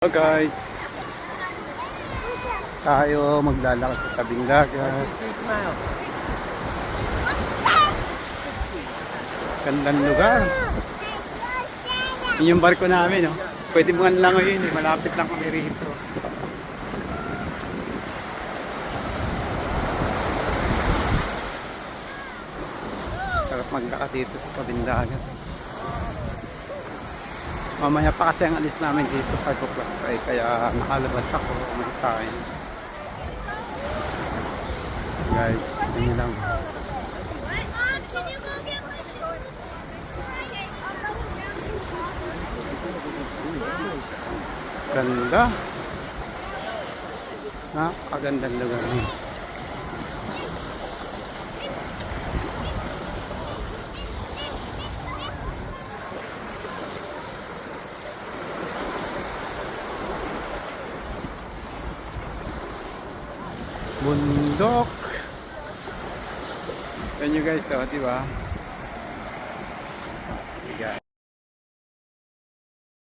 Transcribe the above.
Hello guys, tayo maglalakad sa tabing dagat. Gandang lugar. Yun yung barko namin, no? Pwede mo lang ngayon, eh. Malapit lang kami rito. Sarap maglakad dito sa tabing dagat. Mamaya pa kasi ang alis namin dito 5 o'clock kaya nakalabas ako magkain. Guys, tingnan lang. Ganda. Napakagandang lugar niya. Bundok. Yan nyo guys, oh, diba?